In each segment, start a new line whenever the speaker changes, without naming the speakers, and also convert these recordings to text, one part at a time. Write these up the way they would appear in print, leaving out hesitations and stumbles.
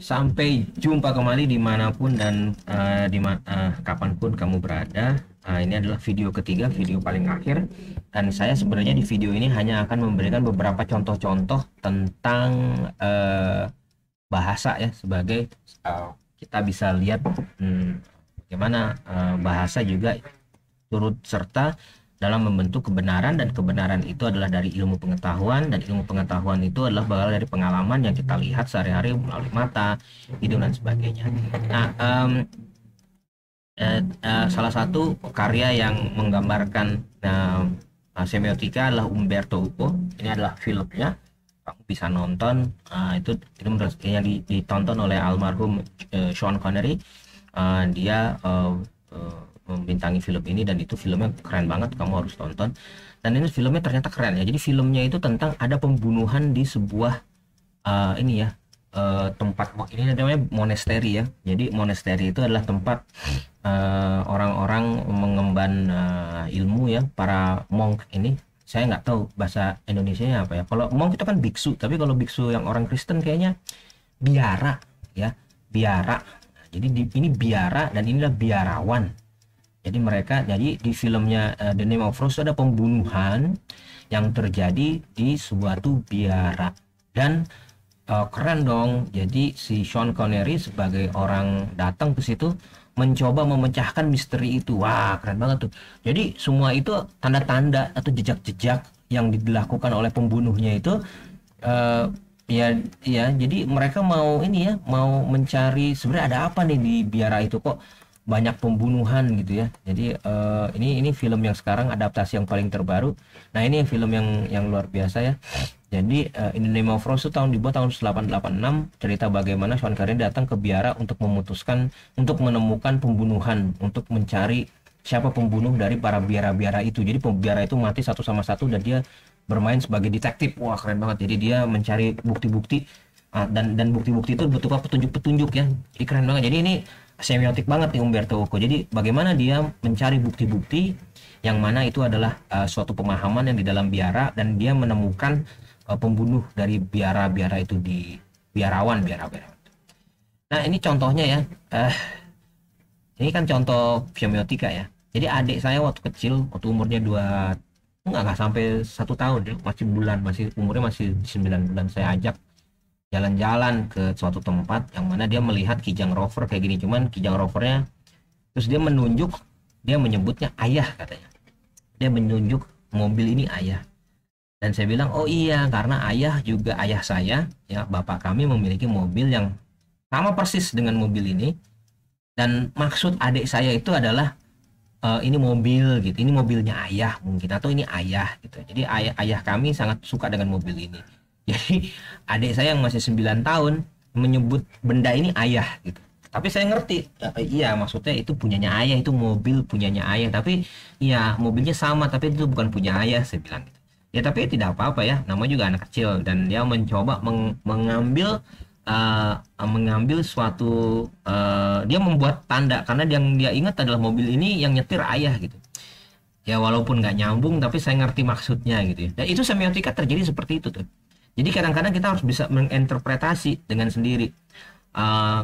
Sampai jumpa kembali dimanapun dan kapanpun kamu berada. Ini adalah video ketiga, video paling akhir. Dan saya sebenarnya di video ini hanya akan memberikan beberapa contoh-contoh tentang bahasa ya, sebagai kita bisa lihat bagaimana bahasa juga turut serta dalam membentuk kebenaran, dan kebenaran itu adalah dari ilmu pengetahuan, dan ilmu pengetahuan itu adalah berasal dari pengalaman yang kita lihat sehari-hari melalui mata, hidung dan sebagainya. Nah, salah satu karya yang menggambarkan semiotika adalah Umberto Eco. Ini adalah filmnya, kamu bisa nonton. Itu film yang ditonton oleh almarhum Sean Connery. Dia membintangi film ini, dan itu filmnya keren banget, kamu harus tonton. Dan ini filmnya ternyata keren ya. Jadi filmnya itu tentang ada pembunuhan di sebuah tempat, ini namanya monasteri ya. Jadi monasteri itu adalah tempat orang-orang mengemban ilmu ya, para monk ini. Saya nggak tahu bahasa Indonesianya apa ya. Kalau monk itu kan biksu, tapi kalau biksu yang orang Kristen kayaknya biara ya, biara. Jadi ini biara dan inilah biarawan. Jadi di filmnya The Name of Rose ada pembunuhan yang terjadi di suatu biara, dan keren dong. Jadi si Sean Connery sebagai orang datang ke situ mencoba memecahkan misteri itu. Wah, keren banget tuh. Jadi semua itu tanda-tanda atau jejak-jejak yang dilakukan oleh pembunuhnya itu ya, jadi mereka mau mau mencari sebenarnya ada apa nih di biara itu, kok banyak pembunuhan gitu ya. Jadi ini film yang sekarang adaptasi yang paling terbaru. Nah, ini film yang luar biasa ya. Jadi In the Name of Rose itu dibuat tahun 1886, cerita bagaimana Sean Connery datang ke biara untuk menemukan pembunuhan, untuk mencari siapa pembunuh dari para biara-biara itu. Jadi pembiara itu mati satu sama satu dan dia bermain sebagai detektif. Wah, keren banget. Jadi dia mencari bukti-bukti, dan bukti-bukti itu berupa petunjuk-petunjuk ya. Jadi keren banget. Jadi ini semiotik banget nih Umberto Eco. Jadi bagaimana dia mencari bukti-bukti yang mana itu adalah suatu pemahaman yang di dalam biara, dan dia menemukan pembunuh dari biara-biara itu di biarawan. Nah, ini contohnya ya. Ini kan contoh semiotika ya. Jadi adik saya waktu kecil, waktu umurnya nggak sampai 1 tahun ya, masih umurnya masih 9 bulan, saya ajak jalan-jalan ke suatu tempat yang mana dia melihat Kijang Rover kayak gini. Cuman Kijang Rovernya, terus dia menyebutnya ayah katanya. Dia menunjuk mobil ini ayah. Dan saya bilang, oh iya, karena ayah saya ya, bapak kami memiliki mobil yang sama persis dengan mobil ini. Dan maksud adik saya itu adalah ini mobil gitu, ini mobilnya ayah mungkin, atau ini ayah gitu. Jadi ayah kami sangat suka dengan mobil ini. Jadi adik saya yang masih 9 tahun menyebut benda ini ayah gitu. Tapi saya ngerti, iya maksudnya itu punyanya ayah, itu mobil punyanya ayah. Tapi iya mobilnya sama, tapi itu bukan punya ayah, saya bilang gitu. Ya tapi tidak apa-apa ya, namanya juga anak kecil. Dan dia mencoba mengambil suatu, dia membuat tanda, karena yang dia ingat adalah mobil ini yang nyetir ayah gitu. Ya walaupun nggak nyambung, tapi saya ngerti maksudnya gitu ya. Dan itu semiotika terjadi seperti itu tuh. Jadi kadang-kadang kita harus bisa menginterpretasi dengan sendiri.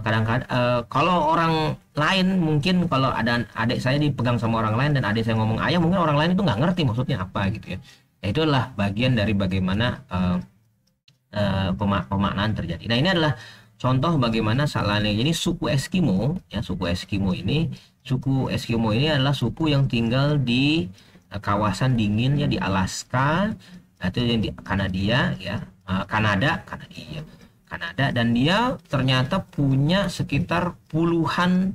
Kadang-kadang kalau orang lain, mungkin kalau ada adik saya dipegang sama orang lain dan adik saya ngomong ayah, mungkin orang lain itu nggak ngerti maksudnya apa gitu ya. Ya itu adalah bagian dari bagaimana pemaknaan terjadi. Nah, ini adalah contoh bagaimana salahnya. Jadi suku Eskimo ya, suku Eskimo ini adalah suku yang tinggal di kawasan dingin ya, di Alaska, itu yang di Kanada ya, Kanada, dan dia ternyata punya sekitar puluhan,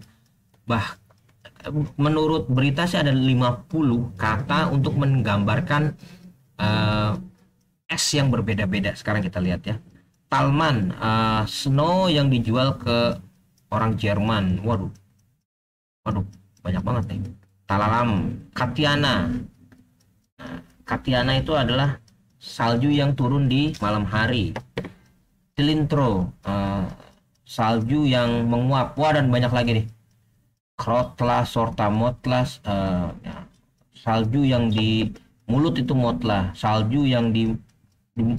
menurut berita sih ada 50 kata untuk menggambarkan es yang berbeda-beda. Sekarang kita lihat ya. Talman, snow yang dijual ke orang Jerman. Waduh, banyak banget nih. Talalam, Katiana. Katiana itu adalah salju yang turun di malam hari. Cilintro, salju yang menguap. Wah, dan banyak lagi nih. Krotla, Sortamotlas, ya, salju yang di mulut itu motlah, salju yang di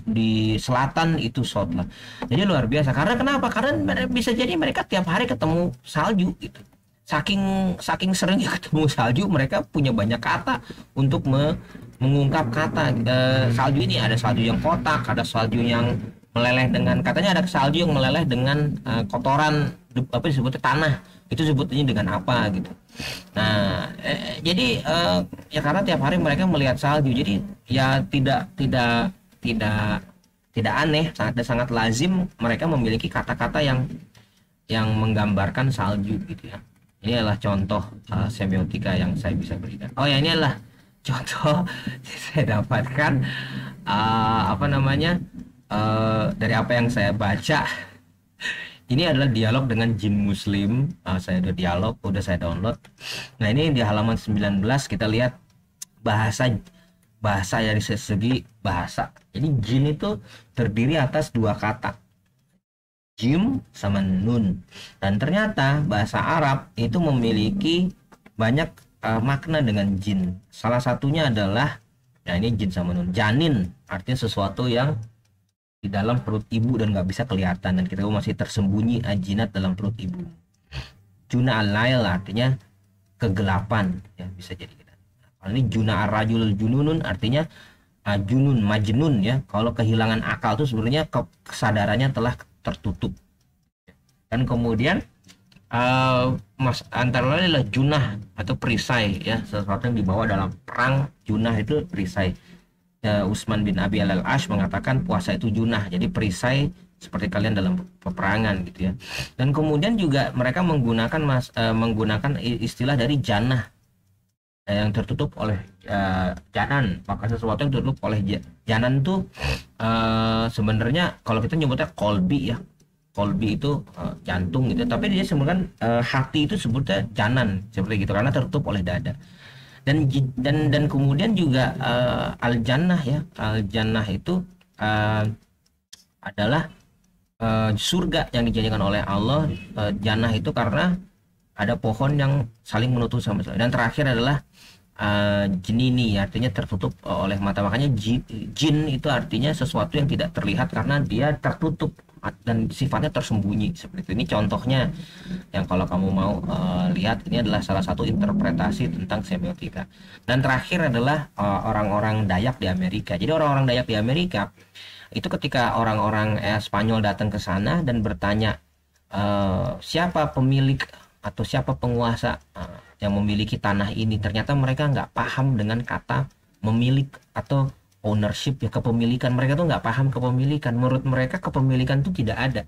di selatan itu south lah. Jadi luar biasa. Karena kenapa? Karena bisa jadi mereka tiap hari ketemu salju gitu. Saking seringnya ketemu salju, mereka punya banyak kata untuk mengungkap kata. Salju ini ada salju yang kotak, ada salju yang meleleh dengan, katanya ada salju yang meleleh dengan kotoran, apa disebutnya, tanah. Itu sebutnya dengan apa gitu. Nah, jadi ya karena tiap hari mereka melihat salju, jadi ya tidak tidak aneh, sangat lazim mereka memiliki kata-kata yang menggambarkan salju gitu ya. Ini adalah contoh semiotika yang saya bisa berikan. Oh ya, ini adalah contoh yang saya dapatkan apa namanya, dari apa yang saya baca. Ini adalah dialog dengan jin muslim. Saya udah dialog, udah saya download. Nah, ini di halaman 19 kita lihat bahasa bahasa dari segi bahasa. Jadi jin itu terdiri atas dua kata, jim sama nun. Dan ternyata bahasa Arab itu memiliki banyak makna dengan jin. Salah satunya adalah, ya ini jin sama nun, janin, artinya sesuatu yang di dalam perut ibu dan nggak bisa kelihatan, dan kita masih tersembunyi ajinat dalam perut ibu. Juna al-lail artinya kegelapan, ya bisa jadi. Kalau ini juna ar-rajul jununun artinya junun majnun ya. Kalau kehilangan akal itu sebenarnya kesadarannya telah tertutup. Dan kemudian antara lain adalah junah atau perisai ya, sesuatu yang dibawa dalam perang. Junah itu perisai. Utsman bin Abi al-Ash mengatakan puasa itu junah, jadi perisai seperti kalian dalam peperangan gitu ya. Dan kemudian juga mereka menggunakan istilah dari janah, yang tertutup oleh janan. Maka sesuatu yang tertutup oleh janan itu sebenarnya kalau kita nyebutnya kolbi ya, kolbi itu jantung gitu, tapi dia sebenarnya hati itu sebutnya janan seperti gitu, karena tertutup oleh dada. Dan kemudian juga al jannah ya, al jannah itu adalah surga yang dijanjikan oleh Allah. Jannah itu karena ada pohon yang saling menutup sama sekali. Dan terakhir adalah jinini, artinya tertutup oleh mata. Makanya jin itu artinya sesuatu yang tidak terlihat karena dia tertutup dan sifatnya tersembunyi seperti itu. Ini contohnya yang kalau kamu mau lihat, ini adalah salah satu interpretasi tentang semiotika. Dan terakhir adalah orang-orang Dayak di Amerika. Jadi orang-orang Dayak di Amerika itu ketika orang-orang Spanyol datang ke sana dan bertanya siapa pemilik atau siapa penguasa yang memiliki tanah ini, ternyata mereka nggak paham dengan kata memilik atau ownership ya, kepemilikan. Mereka tuh nggak paham kepemilikan. Menurut mereka kepemilikan tuh tidak ada.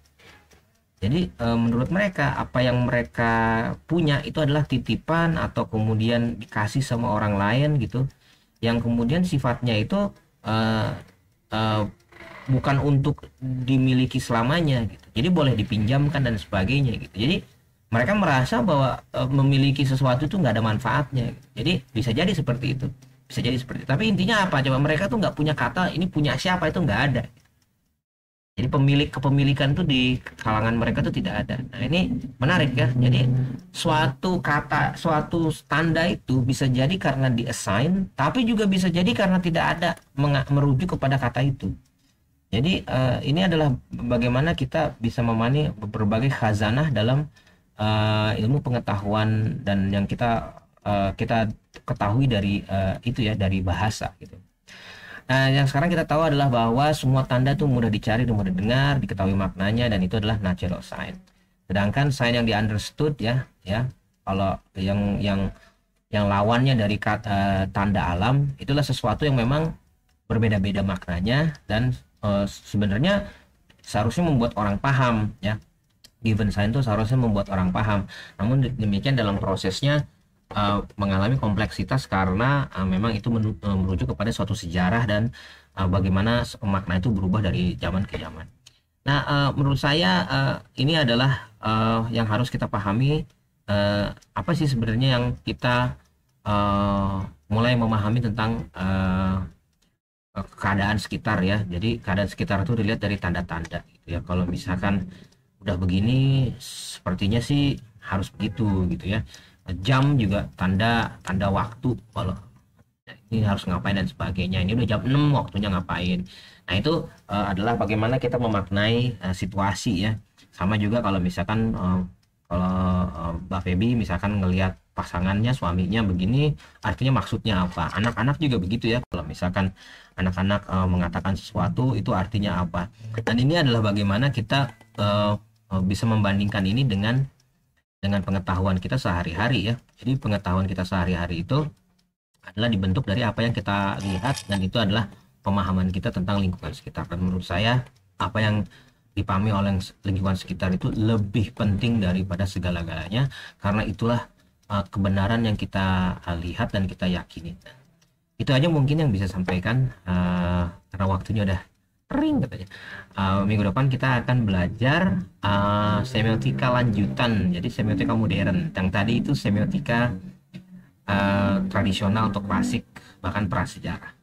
Jadi menurut mereka apa yang mereka punya itu adalah titipan atau kemudian dikasih sama orang lain gitu, yang kemudian sifatnya itu bukan untuk dimiliki selamanya gitu. Jadi boleh dipinjamkan dan sebagainya gitu. Jadi mereka merasa bahwa memiliki sesuatu itu nggak ada manfaatnya gitu. Jadi bisa jadi seperti itu. Bisa jadi seperti itu. Tapi intinya apa? Coba mereka tuh nggak punya kata ini punya siapa, itu nggak ada. Jadi kepemilikan tuh di kalangan mereka tuh tidak ada. Nah ini menarik ya. Jadi suatu kata, suatu tanda itu bisa jadi karena diassign, tapi juga bisa jadi karena tidak ada merujuk kepada kata itu. Jadi ini adalah bagaimana kita bisa memahami berbagai khazanah dalam ilmu pengetahuan dan yang kita ketahui dari itu ya, dari bahasa gitu. Nah, yang sekarang kita tahu adalah bahwa semua tanda itu mudah dicari dan mudah dengar, diketahui maknanya, dan itu adalah natural sign. Sedangkan sign yang di understood ya, kalau yang lawannya dari tanda alam, itulah sesuatu yang memang berbeda-beda maknanya dan sebenarnya seharusnya membuat orang paham ya. Given sign itu seharusnya membuat orang paham. Namun demikian dalam prosesnya mengalami kompleksitas karena memang itu merujuk kepada suatu sejarah dan bagaimana makna itu berubah dari zaman ke zaman. Nah, menurut saya ini adalah yang harus kita pahami, apa sih sebenarnya yang kita mulai memahami tentang keadaan sekitar ya. Jadi keadaan sekitar itu dilihat dari tanda-tanda gitu ya. Kalau misalkan udah begini sepertinya sih harus begitu gitu ya. Jam juga tanda waktu. Kalau ini harus ngapain dan sebagainya, ini udah jam 6 waktunya ngapain. Nah itu adalah bagaimana kita memaknai situasi ya. Sama juga kalau misalkan kalau Mbak Feby misalkan ngelihat pasangannya, suaminya begini, artinya maksudnya apa. Anak-anak juga begitu ya, kalau misalkan anak-anak mengatakan sesuatu itu artinya apa. Dan ini adalah bagaimana kita bisa membandingkan ini dengan pengetahuan kita sehari-hari ya. Jadi pengetahuan kita sehari-hari itu adalah dibentuk dari apa yang kita lihat, dan itu adalah pemahaman kita tentang lingkungan sekitar. Dan menurut saya apa yang dipahami oleh lingkungan sekitar itu lebih penting daripada segala-galanya, karena itulah kebenaran yang kita lihat dan kita yakini. Itu aja mungkin yang bisa sampaikan, karena waktunya udah kering katanya. Minggu depan kita akan belajar semiotika lanjutan, jadi semiotika modern. Yang tadi itu semiotika tradisional atau klasik, bahkan prasejarah.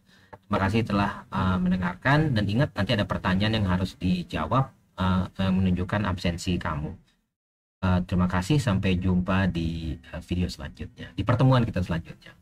Terima kasih telah mendengarkan, dan ingat nanti ada pertanyaan yang harus dijawab yang menunjukkan absensi kamu. Terima kasih, sampai jumpa di video selanjutnya, di pertemuan kita selanjutnya.